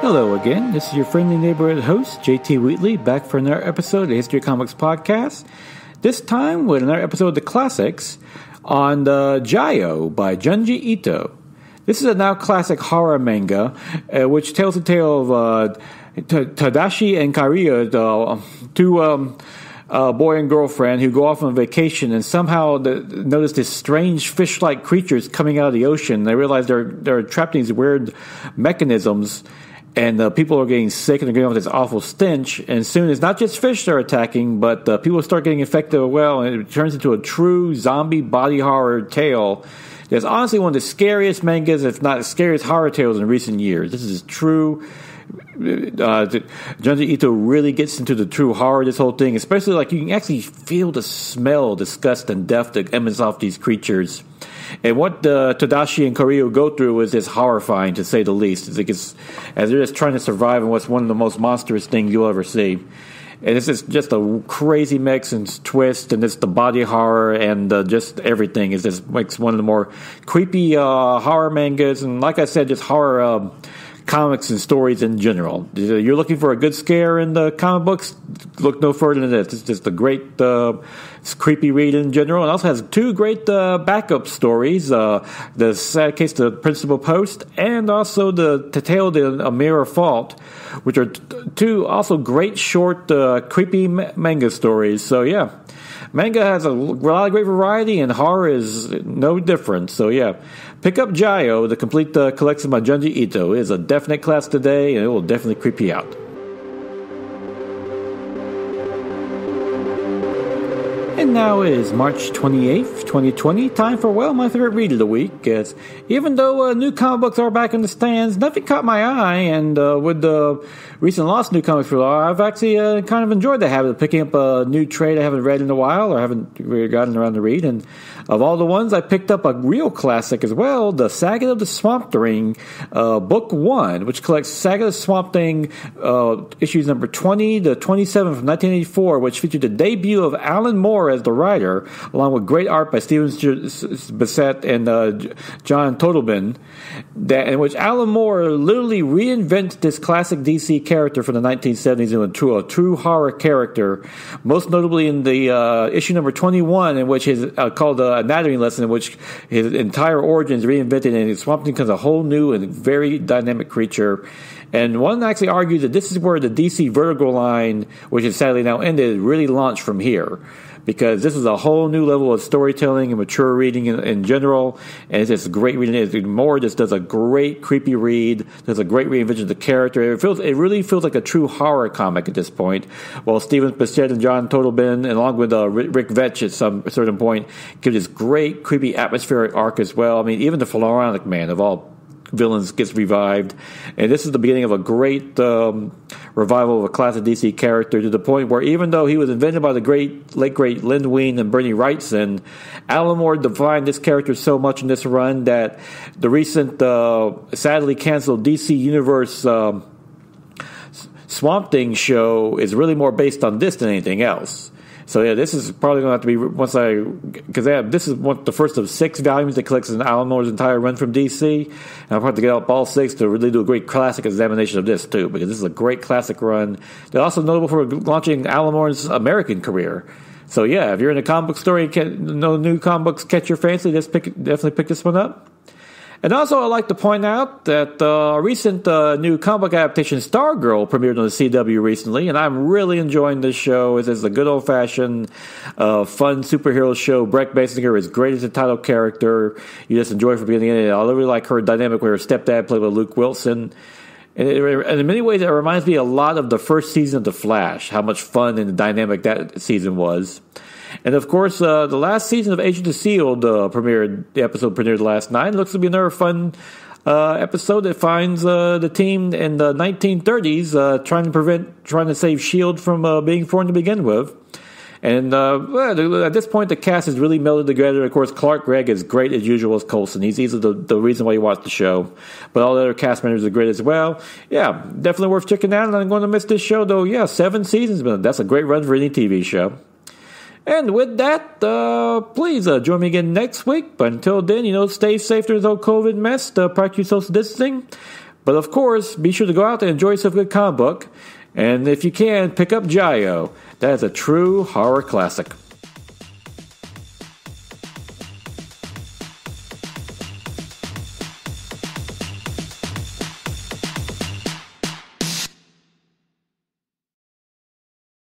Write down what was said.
Hello again, this is your friendly neighborhood host, JT Wheatley, back for another episode of the History of Comics Podcast. This time with another episode of the classics on the Jayo by Junji Ito. This is a now classic horror manga, which tells the tale of Tadashi and Kariya, two boy and girlfriend who go off on vacation and somehow notice these strange fish-like creatures coming out of the ocean. They realize they're trapped in these weird mechanisms, and people are getting sick and they're getting off this awful stench. And soon it's not just fish they're attacking, but people start getting infected as well, and it turns into a true zombie body horror tale. It's honestly one of the scariest mangas, if not the scariest horror tales in recent years. This is true. Junji Ito really gets into the true horror of this whole thing, especially like you can actually feel the smell, disgust, and death that emanates off these creatures. And what Tadashi and Kariya go through is just horrifying, to say the least. It's like as they're just trying to survive in what's one of the most monstrous things you'll ever see. And it's just a crazy mix and twist, and it's the body horror and just everything. It just makes one of the more creepy horror mangas, and like I said, just horror comics and stories in general. You're looking for a good scare in the comic books, look no further than this. It's just a great creepy read in general. It also has two great backup stories, the Sad Case of the Principal Post, and also the Tale of A Mirror Fault, which are two also great short creepy manga stories. So yeah, manga has a lot of great variety, and horror is no different. So yeah, pick up Jayo, the complete collection by Junji Ito. It is a definite class today, and it will definitely creep you out. And now it is March 28th, 2020, time for, well, my favorite read of the week. As even though new comic books are back in the stands, nothing caught my eye, and with the recent lost new comics for a while, I've actually kind of enjoyed the habit of picking up a new trade I haven't read in a while, or haven't really gotten around to read. And of all the ones, I picked up a real classic as well, the Saga of the Swamp Thing, Book 1, which collects Saga of the Swamp Thing issues number 20 to 27 from 1984, which featured the debut of Alan Moore as the writer, along with great art by Steven Bissett and John Totleben, in which Alan Moore literally reinvents this classic DC character from the 1970s into a true horror character, most notably in the issue number 21, in which is called Anatomy Lesson, in which his entire origin is reinvented, and Swamp Thing becomes a whole new and very dynamic creature. And one actually argues that this is where the DC Vertigo line, which is sadly now ended, really launched from here, because this is a whole new level of storytelling and mature reading in general, and it's just great reading. Moore just does a great creepy read, does a great reinvention of the character. It really feels like a true horror comic at this point, while Steven Bissett and John Totleben, along with Rick Vetch at some certain point, give this great creepy atmospheric arc as well. I mean, even the Pharaonic Man of all villains gets revived, and this is the beginning of a great revival of a classic DC character, to the point where even though he was invented by the late great Len Wein and Bernie Wrightson, Alan Moore defined this character so much in this run that the recent sadly canceled DC Universe Swamp Thing show is really more based on this than anything else. So yeah, this is probably going to have to be this is the first of 6 volumes that collects Alan Moore's entire run from DC, and I'll have to get up all 6 to really do a great classic examination of this too, because this is a great classic run. They're also notable for launching Alan Moore's American career. So yeah, if you're in a comic book story, no new comic books catch your fancy, definitely pick this one up. And also, I'd like to point out that a recent new comic book adaptation, Stargirl, premiered on the CW recently, and I'm really enjoying this show. It's a good old-fashioned, fun superhero show. Brett Basinger is great as a title character. You just enjoy it from beginning to end. I really like her dynamic with her stepdad, played by Luke Wilson. And in many ways, it reminds me a lot of the first season of The Flash, how much fun and dynamic that season was. And of course, the last season of Agents of S.H.I.E.L.D. The episode premiered last night. It looks to be another fun episode that finds the team in the 1930s trying to save S.H.I.E.L.D. from being formed to begin with. And at this point, the cast has really melded together. Of course, Clark Gregg is great as usual as Coulson. He's easily the reason why you watch the show. But all the other cast members are great as well. Yeah, definitely worth checking out. And I'm going to miss this show, though. Yeah, 7 seasons, but that's a great run for any TV show. And with that, please join me again next week. But until then, stay safe during this whole COVID mess. Practice social distancing. But of course, be sure to go out and enjoy yourself a good comic book. And if you can, pick up Jayo. That is a true horror classic.